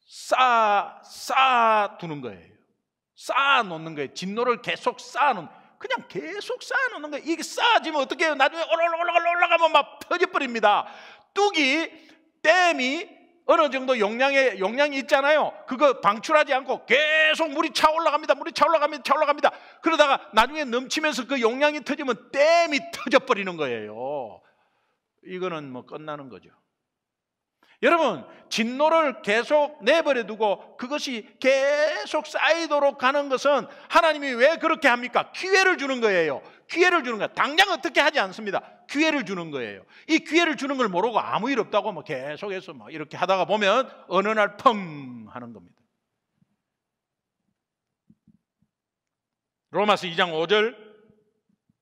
쌓아두는 거예요. 쌓아놓는 거예요. 진노를 계속 그냥 계속 쌓아놓는 거예요. 이게 쌓아지면 어떻게 해요? 나중에 올라가면 막 터져버립니다. 댐이 어느 정도 용량이 있잖아요. 그거 방출하지 않고 계속 물이 차올라갑니다. 그러다가 나중에 넘치면서 그 용량이 터지면 댐이 터져버리는 거예요. 이거는 끝나는 거죠. 여러분, 진노를 계속 내버려 두고 그것이 계속 쌓이도록 가는 것은 하나님이 왜 그렇게 합니까? 기회를 주는 거예요. 기회를 주는 거예요. 당장 어떻게 하지 않습니다. 기회를 주는 거예요. 이 기회를 주는 걸 모르고 아무 일 없다고 뭐 계속해서 막 이렇게 하다가 보면 어느 날 펑 하는 겁니다. 로마서 2장 5절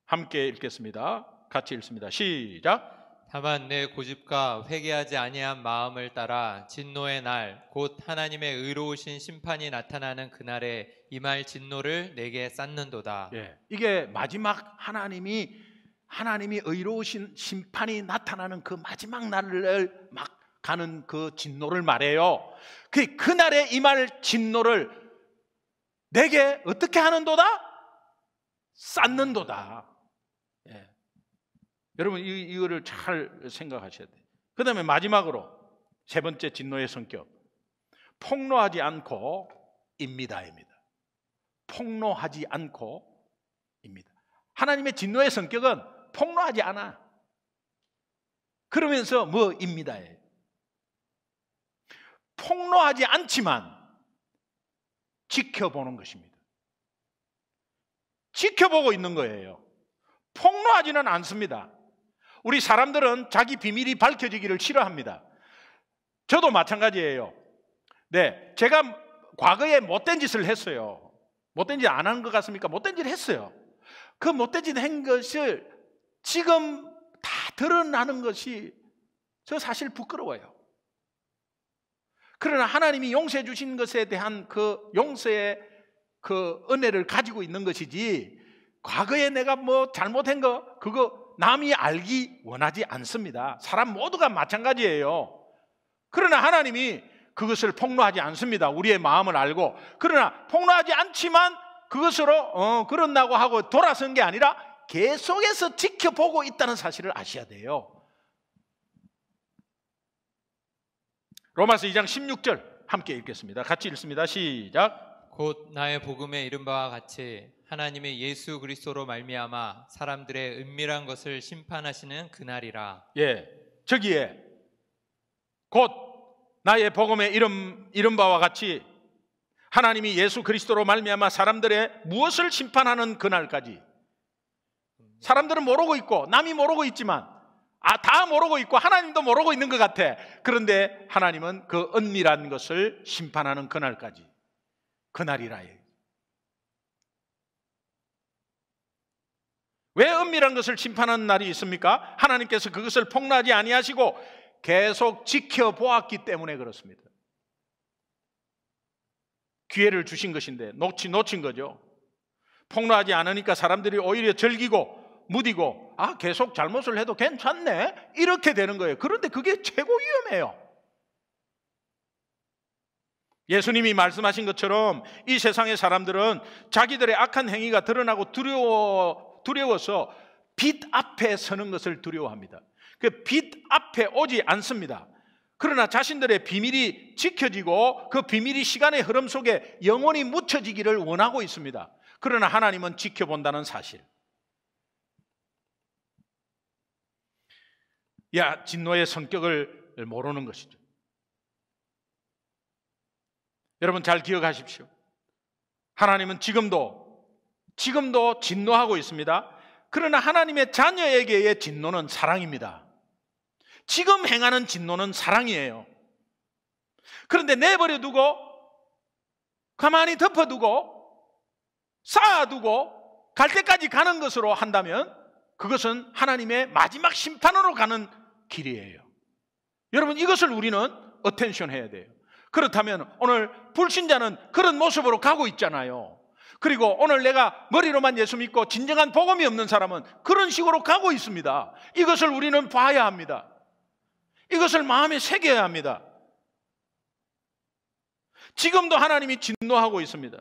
함께 읽겠습니다. 같이 읽습니다. 시작. 다만 내 고집과 회개하지 아니한 마음을 따라 진노의 날 곧 하나님의 의로우신 심판이 나타나는 그날에 임할 진노를 내게 쌓는도다. 예, 이게 마지막 하나님이 의로우신 심판이 나타나는 그 마지막 날을 막 가는 그 진노를 말해요. 그날에 임할 진노를 내게 어떻게 하는도다? 쌓는도다. 예. 여러분 이거를 잘 생각하셔야 돼요. 그 다음에 마지막으로 세 번째 진노의 성격, 폭로하지 않고 입니다입니다. 폭로하지 않고 입니다. 하나님의 진노의 성격은 폭로하지 않아. 그러면서 뭐입니다예요. 폭로하지 않지만 지켜보는 것입니다. 지켜보고 있는 거예요. 폭로하지는 않습니다. 우리 사람들은 자기 비밀이 밝혀지기를 싫어합니다. 저도 마찬가지예요. 네, 제가 과거에 못된 짓을 했어요. 못된 짓 안 한 것 같습니까? 못된 짓을 했어요. 그 못된 짓 한 것을 지금 다 드러나는 것이 저 사실 부끄러워요. 그러나 하나님이 용서해 주신 것에 대한 그 용서의 그 은혜를 가지고 있는 것이지, 과거에 내가 뭐 잘못한 거 그거 남이 알기 원하지 않습니다. 사람 모두가 마찬가지예요. 그러나 하나님이 그것을 폭로하지 않습니다. 우리의 마음을 알고. 그러나 폭로하지 않지만 그것으로 그런다고 하고 돌아선 게 아니라 계속해서 지켜보고 있다는 사실을 아셔야 돼요. 로마서 2장 16절 함께 읽겠습니다. 같이 읽습니다. 시작. 곧 나의 복음에 이른 바와 같이 하나님의 예수 그리스도로 말미암아 사람들의 은밀한 것을 심판하시는 그날이라. 예, 저기에 곧 나의 복음에 이른 바와 같이 하나님이 예수 그리스도로 말미암아 사람들의 무엇을 심판하는 그날까지. 사람들은 모르고 있고 남이 모르고 있지만 다 모르고 있고 하나님도 모르고 있는 것 같아. 그런데 하나님은 그 은밀한 것을 심판하는 그날까지. 그날이라. 왜 은밀한 것을 심판하는 날이 있습니까? 하나님께서 그것을 폭로하지 아니하시고 계속 지켜보았기 때문에 그렇습니다. 기회를 주신 것인데 놓친 거죠. 폭로하지 않으니까 사람들이 오히려 즐기고 무디고 계속 잘못을 해도 괜찮네 이렇게 되는 거예요. 그런데 그게 최고 위험해요. 예수님이 말씀하신 것처럼 이 세상의 사람들은 자기들의 악한 행위가 드러나고 두려워서 빛 앞에 서는 것을 두려워합니다. 그 빛 앞에 오지 않습니다. 그러나 자신들의 비밀이 지켜지고 그 비밀이 시간의 흐름 속에 영원히 묻혀지기를 원하고 있습니다. 그러나 하나님은 지켜본다는 사실. 진노의 성격을 모르는 것이죠. 여러분 잘 기억하십시오. 하나님은 지금도 진노하고 있습니다. 그러나 하나님의 자녀에게의 진노는 사랑입니다. 지금 행하는 진노는 사랑이에요. 그런데 내버려 두고 가만히 덮어두고 쌓아두고 갈 때까지 가는 것으로 한다면 그것은 하나님의 마지막 심판으로 가는 길이에요. 여러분 이것을 우리는 어텐션 해야 돼요. 그렇다면 오늘 불신자는 그런 모습으로 가고 있잖아요. 그리고 오늘 내가 머리로만 예수 믿고 진정한 복음이 없는 사람은 그런 식으로 가고 있습니다. 이것을 우리는 봐야 합니다. 이것을 마음에 새겨야 합니다. 지금도 하나님이 진노하고 있습니다.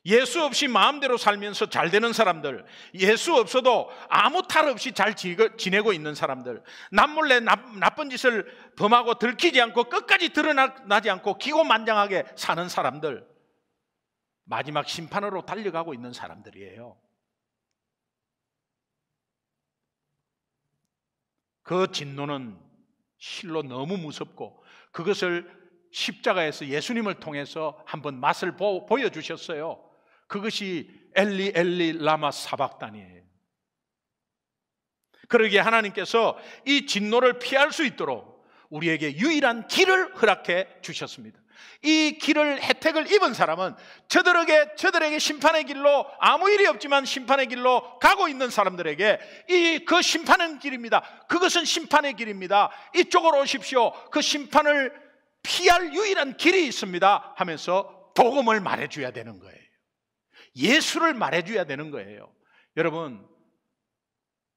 예수 없이 마음대로 살면서 잘 되는 사람들, 예수 없어도 아무 탈 없이 잘 지내고 있는 사람들, 남몰래 나쁜 짓을 범하고 들키지 않고 끝까지 드러나지 않고 기고만장하게 사는 사람들, 마지막 심판으로 달려가고 있는 사람들이에요. 그 진노는 실로 너무 무섭고 그것을 십자가에서 예수님을 통해서 한번 맛을 보여주셨어요. 그것이 엘리 엘리 라마 사박단이에요. 그러기에 하나님께서 이 진노를 피할 수 있도록 우리에게 유일한 길을 허락해 주셨습니다. 이 길을 혜택을 입은 사람은 저들에게 심판의 길로, 아무 일이 없지만 심판의 길로 가고 있는 사람들에게 그 심판의 길입니다. 그것은 심판의 길입니다. 이쪽으로 오십시오. 그 심판을 피할 유일한 길이 있습니다 하면서 복음을 말해줘야 되는 거예요. 예수를 말해줘야 되는 거예요.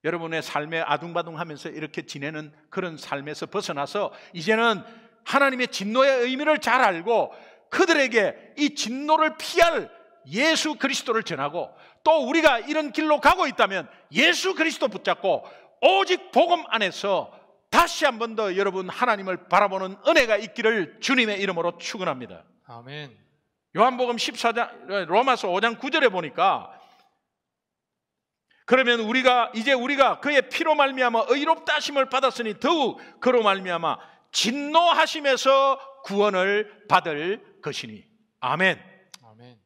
여러분의 삶에 아둥바둥하면서 이렇게 지내는 그런 삶에서 벗어나서 이제는 하나님의 진노의 의미를 잘 알고 그들에게 이 진노를 피할 예수 그리스도를 전하고, 또 우리가 이런 길로 가고 있다면 예수 그리스도 붙잡고 오직 복음 안에서 다시 한 번 더 여러분 하나님을 바라보는 은혜가 있기를 주님의 이름으로 축원합니다. 아멘. 요한복음 14장, 로마서 5장 9절에 보니까, 그러면 우리가 그의 피로 말미암아 의롭다 하심을 받았으니 더욱 그로 말미암아 진노하심에서 구원을 받을 것이니. 아멘. 아멘.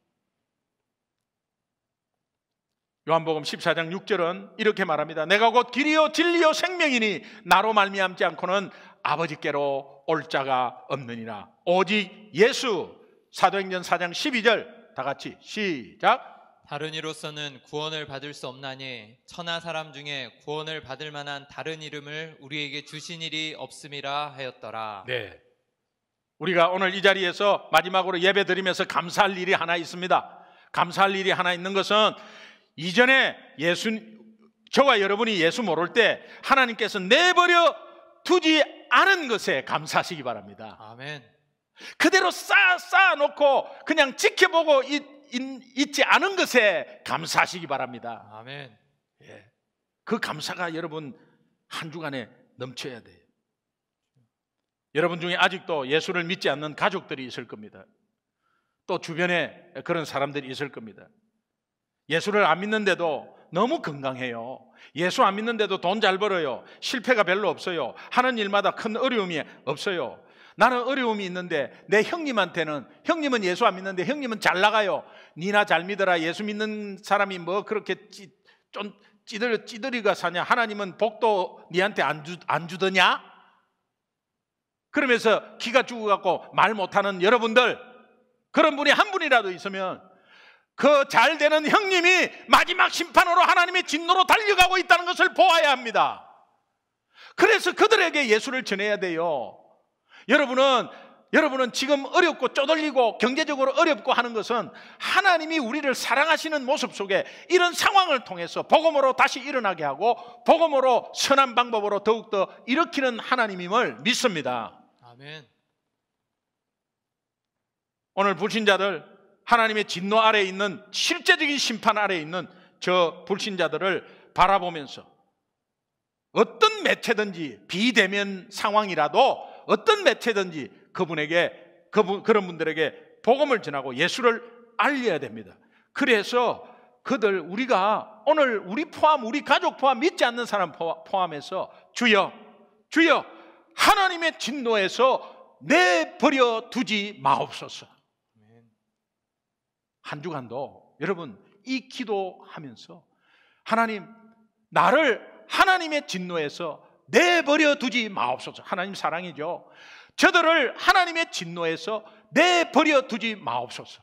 요한복음 14장 6절은 이렇게 말합니다. 내가 곧 길이요 진리요 생명이니 나로 말미암지 않고는 아버지께로 올 자가 없느니라. 오직 예수. 사도행전 4장 12절 다 같이 시작. 다른 이로서는 구원을 받을 수 없나니 천하 사람 중에 구원을 받을 만한 다른 이름을 우리에게 주신 일이 없음이라 하였더라. 네. 우리가 오늘 이 자리에서 마지막으로 예배 드리면서 감사할 일이 하나 있습니다. 감사할 일이 하나 있는 것은, 이전에 저와 여러분이 예수 모를 때 하나님께서 내버려 두지 않은 것에 감사하시기 바랍니다. 아멘. 그대로 쌓아놓고 그냥 지켜보고 있지 않은 것에 감사하시기 바랍니다. 아멘. 예. 그 감사가 여러분 한 주간에 넘쳐야 돼요. 여러분 중에 아직도 예수를 믿지 않는 가족들이 있을 겁니다. 또 주변에 그런 사람들이 있을 겁니다. 예수를 안 믿는데도 너무 건강해요. 예수 안 믿는데도 돈 잘 벌어요. 실패가 별로 없어요. 하는 일마다 큰 어려움이 없어요. 나는 어려움이 있는데 내 형님은 예수 안 믿는데 형님은 잘 나가요. 니나 잘 믿어라. 예수 믿는 사람이 뭐 그렇게 좀 찌들이가 사냐? 하나님은 복도 니한테 안 주더냐? 그러면서 기가 죽어갖고 말 못하는 여러분들, 그런 분이 한 분이라도 있으면 그 잘 되는 형님이 마지막 심판으로 하나님의 진노로 달려가고 있다는 것을 보아야 합니다. 그래서 그들에게 예수를 전해야 돼요. 여러분은 지금 어렵고 쪼들리고 경제적으로 어렵고 하는 것은 하나님이 우리를 사랑하시는 모습 속에 이런 상황을 통해서 복음으로 다시 일어나게 하고 복음으로 선한 방법으로 더욱더 일으키는 하나님임을 믿습니다. 아멘. 오늘 불신자들, 하나님의 진노 아래에 있는, 실제적인 심판 아래에 있는 저 불신자들을 바라보면서 어떤 매체든지, 비대면 상황이라도 어떤 매체든지 그런 분들에게 복음을 전하고 예수를 알려야 됩니다. 그래서 우리가 오늘 우리 가족 포함, 믿지 않는 사람 포함해서 주여 하나님의 진노에서 내버려 두지 마옵소서. 한 주간도 여러분 이 기도하면서, 하나님, 나를 하나님의 진노에서 내버려 두지 마옵소서. 하나님 사랑이죠. 저들을 하나님의 진노에서 내버려 두지 마옵소서.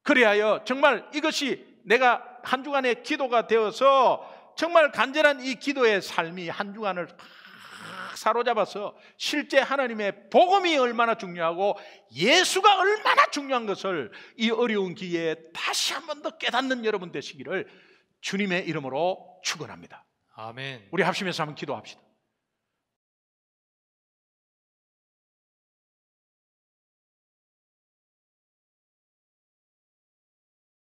그리하여 정말 이것이 내가 한 주간의 기도가 되어서 정말 간절한 이 기도의 삶이 한 주간을 사로잡아서 실제 하나님의 복음이 얼마나 중요하고 예수가 얼마나 중요한 것을 이 어려운 기회에 다시 한 번 더 깨닫는 여러분 되시기를 주님의 이름으로 축원합니다. 아멘. 우리 합심해서 한번 기도합시다.